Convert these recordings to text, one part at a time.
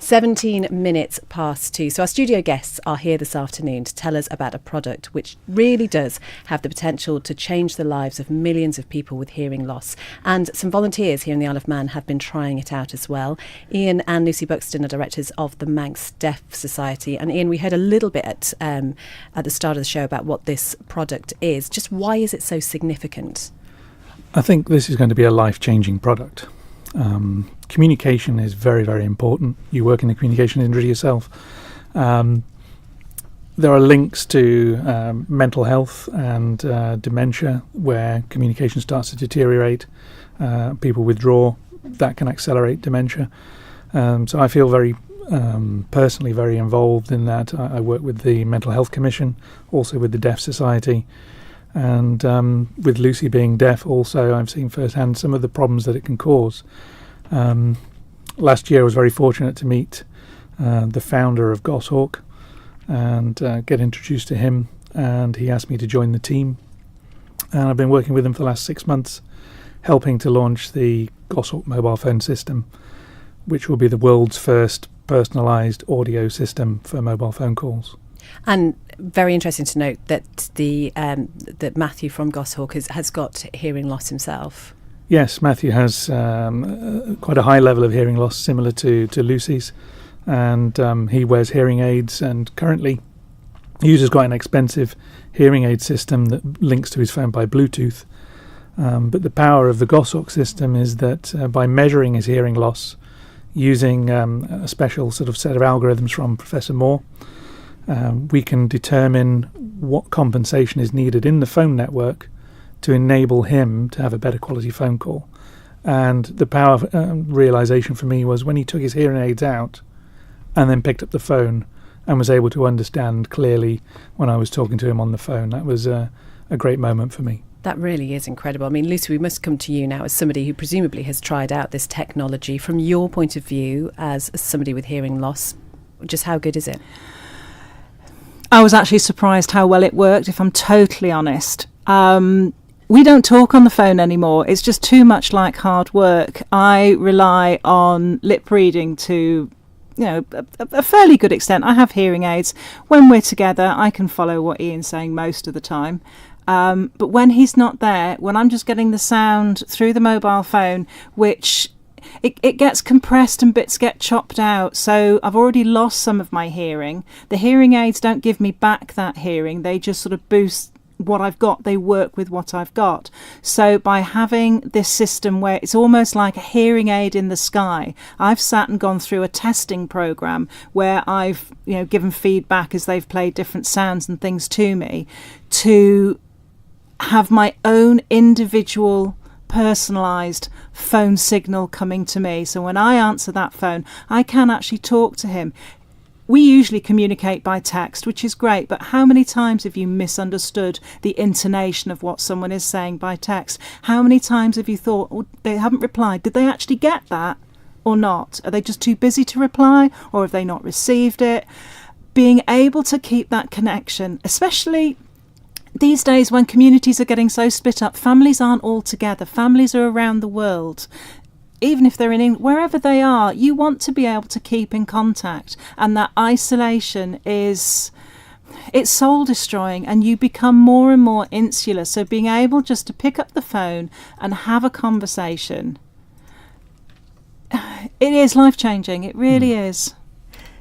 17 minutes past 2. So our studio guests are here this afternoon to tell us about a product which really does have the potential to change the lives of millions of people with hearing loss. And some volunteers here in the Isle of Man have been trying it out as well. Ian and Lucy Buxton are directors of the Manx Deaf Society. And Ian, we heard a little bit at the start of the show about what this product is. Just why is it so significant? I think this is going to be a life-changing product. Communication is very, very important. You work in the communication industry yourself. There are links to mental health and dementia where communication starts to deteriorate. People withdraw. That can accelerate dementia. So I feel very personally very involved in that. I work with the Mental Health Commission, also with the Deaf Society. And with Lucy being deaf also, I've seen firsthand some of the problems that it can cause. Last year I was very fortunate to meet the founder of Goshawk and get introduced to him, and he asked me to join the team. And I've been working with him for the last 6 months, helping to launch the Goshawk mobile phone system, which will be the world's first personalised audio system for mobile phone calls. And very interesting to note that that Matthew from Goshawk has got hearing loss himself. Yes, Matthew has quite a high level of hearing loss, similar to Lucy's, and he wears hearing aids and currently uses quite an expensive hearing aid system that links to his phone by Bluetooth. But the power of the Goshawk system is that by measuring his hearing loss using a special sort of set of algorithms from Professor Moore, we can determine what compensation is needed in the phone network to enable him to have a better quality phone call. And the power realization for me was when he took his hearing aids out and then picked up the phone and was able to understand clearly when I was talking to him on the phone. That was a great moment for me. That really is incredible. I mean, Lucy, we must come to you now as somebody who presumably has tried out this technology. From your point of view as somebody with hearing loss, just how good is it? I was actually surprised how well it worked, if I'm totally honest. We don't talk on the phone anymore. It's just too much like hard work. I rely on lip reading to, a fairly good extent. I have hearing aids. When we're together, I can follow what Ian's saying most of the time. But when he's not there, when I'm just getting the sound through the mobile phone, which it gets compressed and bits get chopped out, so I've already lost some of my hearing. The hearing aids don't give me back that hearing. They just sort of boost what I've got. They work with what I've got. So by having this system where it's almost like a hearing aid in the sky, I've sat and gone through a testing program where I've given feedback as they've played different sounds and things to me, to have my own individual personalised phone signal coming to me. So when I answer that phone, I can actually talk to him. We usually communicate by text, which is great, but how many times have you misunderstood the intonation of what someone is saying by text? How many times have you thought, oh, they haven't replied, did they actually get that or not? Are they just too busy to reply, or have they not received it? Being able to keep that connection, especially these days when communities are getting so split up, families aren't all together, families are around the world. Even if they're in England, wherever they are, you want to be able to keep in contact, and that isolation it's soul destroying, and you become more and more insular. So being able just to pick up the phone and have a conversation, it is life-changing, it really is.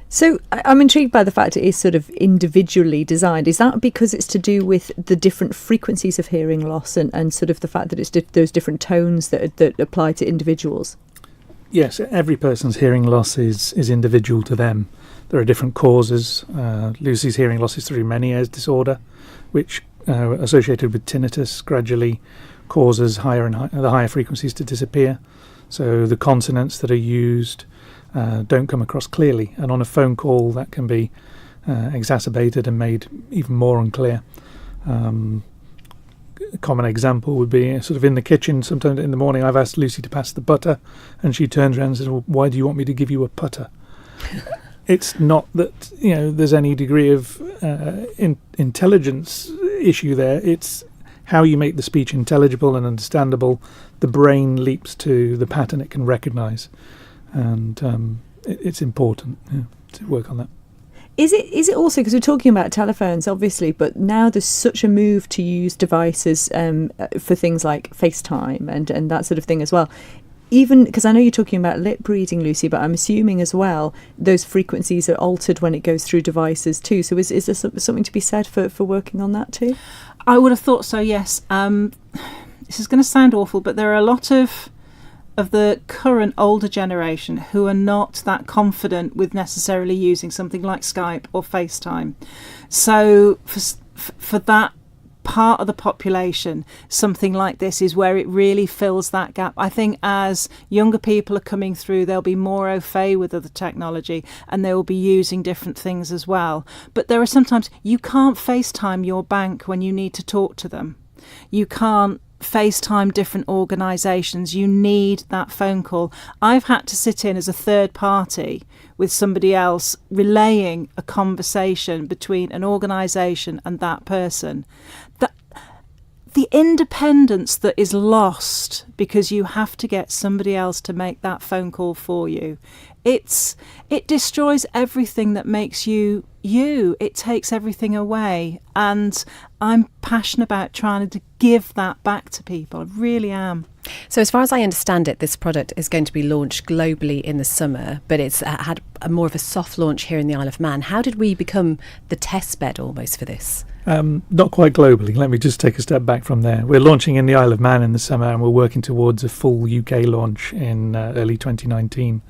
So I'm intrigued by the fact it is sort of individually designed. Is that because it's to do with the different frequencies of hearing loss and sort of the fact that it's those different tones that apply to individuals? Yes, every person's hearing loss is individual to them. There are different causes. Lucy's hearing loss is through Meniere's disorder, which associated with tinnitus gradually causes the higher frequencies to disappear. So the consonants that are used don't come across clearly, and on a phone call that can be exacerbated and made even more unclear. A common example would be sort of in the kitchen. Sometimes in the morning I've asked Lucy to pass the butter, and she turns around and says, well, why do you want me to give you a putter? It's not that there's any degree of intelligence issue there. It's how you make the speech intelligible and understandable. The brain leaps to the pattern it can recognise. And it's important to work on that. Is it also, because we're talking about telephones, obviously, but now there's such a move to use devices for things like FaceTime and that sort of thing as well. Even because I know you're talking about lip reading, Lucy, but I'm assuming as well those frequencies are altered when it goes through devices too. So is there something to be said for working on that too? I would have thought so, yes. This is going to sound awful, but there are a lot of the current older generation who are not that confident with necessarily using something like Skype or FaceTime. So for that part of the population, something like this is where it really fills that gap. I think as younger people are coming through, they'll be more au fait with other technology and they will be using different things as well. But there are sometimes you can't FaceTime your bank when you need to talk to them. You can't FaceTime different organisations. You need that phone call. I've had to sit in as a third party with somebody else relaying a conversation between an organisation and that person. The independence that is lost because you have to get somebody else to make that phone call for you, it destroys everything that makes you you. It takes everything away, and I'm passionate about trying to give that back to people. I really am. So as far as I understand it, this product is going to be launched globally in the summer, but it's had more of a soft launch here in the Isle of Man. How did we become the test bed almost for this? Not quite globally. Let me just take a step back from there. We're launching in the Isle of Man in the summer, and we're working towards a full UK launch in early 2019.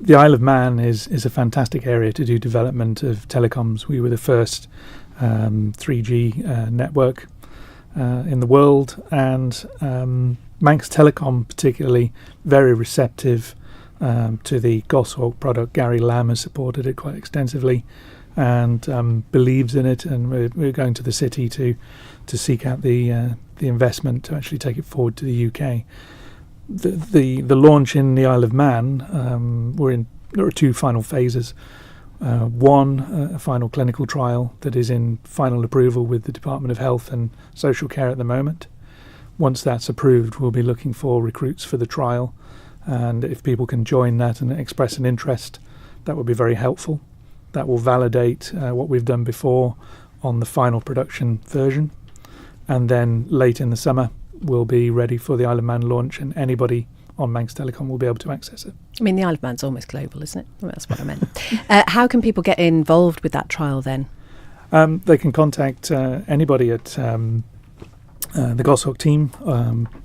The Isle of Man is a fantastic area to do development of telecoms. We were the first 3G network in the world, and Manx Telecom particularly very receptive to the Goshawk product. Gary Lamb has supported it quite extensively and believes in it, and we're going to the city to seek out the investment to actually take it forward to the UK. The launch in the Isle of Man, there are two final phases. One, a final clinical trial that is in final approval with the Department of Health and Social Care at the moment. Once that's approved, we'll be looking for recruits for the trial, and if people can join that and express an interest, that would be very helpful. That will validate what we've done before on the final production version, and then late in the summer we'll be ready for the Isle of Man launch, and anybody on Manx Telecom will be able to access it. I mean, the Isle of Man's almost global, isn't it? Well, that's what I meant. How can people get involved with that trial then? They can contact anybody at the Goshawk team,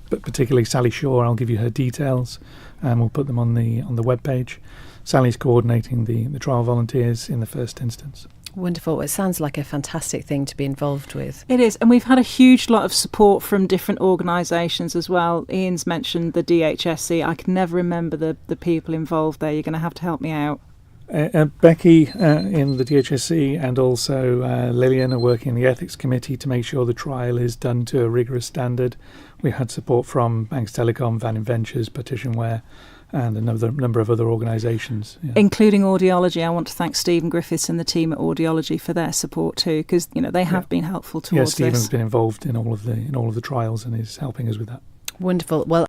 but particularly Sally Shaw. I'll give you her details, and we'll put them on the webpage. Sally's coordinating the trial volunteers in the first instance. Wonderful. It sounds like a fantastic thing to be involved with. It is, and we've had a huge lot of support from different organisations as well. Ian's mentioned the DHSC. I can never remember the people involved there. You're going to have to help me out. Becky in the DHSC and also Lillian are working in the ethics committee to make sure the trial is done to a rigorous standard. We had support from Manx Telecom, Van Ventures, Petitionware, and a number of other organisations, including Audiology. I want to thank Stephen Griffiths and the team at Audiology for their support too, because they have been helpful towards this. Stephen's been involved in all of the trials and is helping us with that. Wonderful. Well,